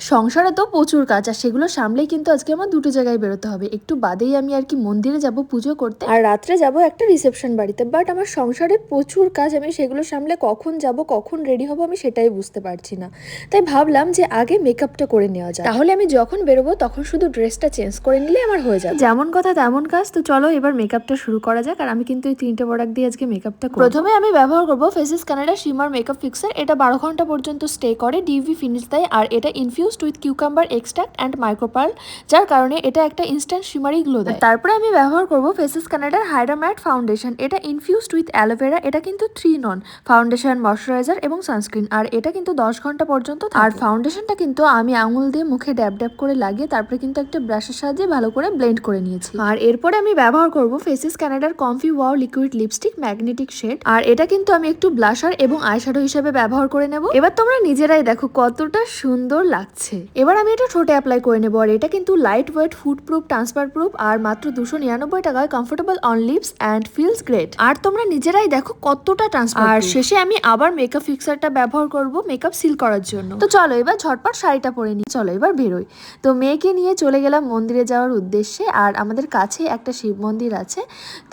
সংসারে তো প্রচুর কাজ, আর সেগুলো সামলেই কিন্তু আজকে আমার দুটো জায়গায় বেরোতে হবে। একটু বাদেই আমি আর কি মন্দিরে যাব পুজো করতে, আর রাত্রে যাব একটা রিসেপশন বাড়িতে। বাট আমার সংসারে প্রচুর কাজ, আমি সেগুলো সামলে কখন যাব কখন রেডি হব আমি সেটাই বুঝতে পারছি না। তাই ভাবলাম যে আগে মেকআপটা করে নেওয়া যায়, তাহলে আমি যখন বেরোবো তখন শুধু ড্রেসটা চেঞ্জ করে নিলে আমার হয়ে যাবে। যেমন কথা তেমন কাজ। তো চলো এবার মেকআপটা শুরু করা যাক। আর আমি কিন্তু এই 3টে প্রোডাক্ট দিয়ে আজকে মেকআপটা করব। প্রথমে আমি ব্যবহার করব faces Canada shimmer makeup fixer. এটা 12 ঘন্টা পর্যন্ত স্টে করে, ডিউভি ফিনিশ দেয়, আর এটা infused with cucumber extract and micropearl, যার কারণে এটা একটা ইনস্ট্যান্ট শিমারি গ্লো দেয়। তারপরে আমি ব্যবহার করব ফেসেস কানাডার হাইড্রা ম্যাট ফাউন্ডেশন। এটা ইনফিউজড উইথ অ্যালোভেরা। এটা কিন্তু 3 in 1 ফাউন্ডেশন, ময়শ্চারাইজার এবং সানস্ক্রিন, আর এটা কিন্তু 10 ঘন্টা পর্যন্ত থাকে। আর ফাউন্ডেশনটা কিন্তু আমি আঙুল দিয়ে মুখে ড্যাব ড্যাব করে লাগিয়ে তারপরে কিন্তু একটা ব্রাশের সাহায্যে ভালো করে ব্লেন্ড করে নিয়েছি। আর এরপরে আমি ব্যবহার করব ফেসেস কানাডার comfy wow liquid lipstick magnetic shade. আর এটা কিন্তু আমি একটু ব্লাশার এবং আইশ্যাডো হিসেবে ব্যবহার করে নেব। এবার তোমরা নিজেরাই দেখো কতটা সুন্দর লাগছে। এবার আমি এটা ঠোঁটে অ্যাপ্লাই করে নেব। আর এটা কিন্তু light weight, food proof, transfer proof, আর মাত্র 299 টাকায় comfortable on lips and feels great. আর তোমরা নিজেরাই দেখো কতটা ট্রান্সফার। আর শেষে আমি আবার মেকআপ ফিক্সারটা ব্যবহার করব মেকআপ সিল করার জন্য। তো চলো এবার ঝটপট শাড়িটা পরে নিই, চলো এবার বেরোই। তো মেয়েকে নিয়ে চলে গেলাম মন্দিরে যাওয়ার উদ্দেশ্যে। আর আমাদের কাছে একটা শিব মন্দির আছে,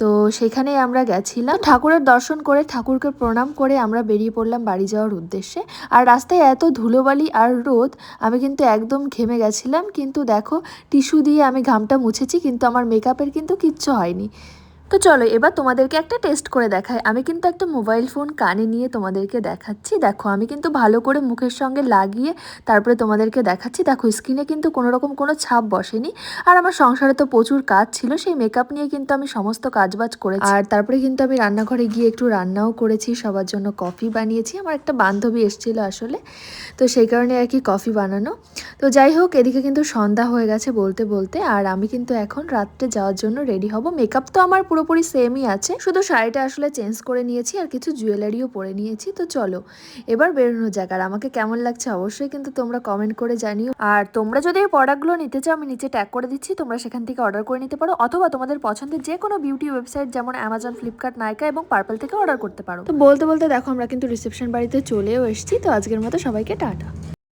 তো সেখানে আমরা গেছিলাম। ঠাকুরের দর্শন করে ঠাকুরকে প্রণাম করে আমরা বেরিয়ে পড়লাম বাড়ি যাওয়ার উদ্দেশ্যে। আর রাস্তায় এত ধুলোবালি আর রোদ, আমি কিন্তু একদম ঘেমে গেছিলাম। কিন্তু দেখো টিস্যু দিয়ে আমি ঘামটা মুছেছি, কিন্তু আমার মেকআপের কিন্তু কিচ্ছু হয়নি। তো চলো এবার তোমাদেরকে একটা টেস্ট করে দেখাই। আমি কিন্তু একটা মোবাইল ফোন কানে নিয়ে তোমাদেরকে দেখাচ্ছি। দেখো আমি কিন্তু ভালো করে মুখের সঙ্গে লাগিয়ে তারপরে তোমাদেরকে দেখাচ্ছি। দেখো স্কিনে কিন্তু কোনো রকম কোনো ছাপ বসেনি। আর আমার সংসারে তো প্রচুর কাজ ছিল, সেই মেকআপ নিয়ে কিন্তু আমি সমস্ত কাজবাজ করেছি। আর তারপরে কিন্তু আমি রান্নাঘরে গিয়ে একটু রান্নাও করেছি, সবার জন্য কফি বানিয়েছি। আমার একটা বান্ধবী এসেছিলো আসলে, তো সেই কারণে আর কি কফি বানানো। তো যাই হোক, এদিকে কিন্তু সন্ধ্যা হয়ে গেছে বলতে বলতে। আর আমি কিন্তু এখন রাত্রে যাওয়ার জন্য রেডি হব। মেকআপ তো আমার পুরোপুরি সেমই আছে, শুধু শাড়িটা আসলে চেঞ্জ করে নিয়েছি আর কিছু জুয়েলারিও পরে নিয়েছি। তো চলো এবার বেরোনো যাক। আর আমাকে কেমন লাগছে অবশ্যই কিন্তু তোমরা কমেন্ট করে জানিও। আর তোমরা যদি এই প্রোডাক্টগুলো নিতে চাও আমি নিচে ট্যাগ করে দিচ্ছি, তোমরা সেখান থেকে অর্ডার করে নিতে পারো, অথবা তোমাদের পছন্দের যে কোনো বিউটি ওয়েবসাইট যেমন অ্যামাজন, ফ্লিপকার্ট, নাইকা এবং পার্পল থেকে অর্ডার করতে পারো। তো বলতে বলতে দেখো আমরা কিন্তু রিসেপশন বাড়িতে চলেও এসেছি। তো আজকের মতো সবাইকে টাটা।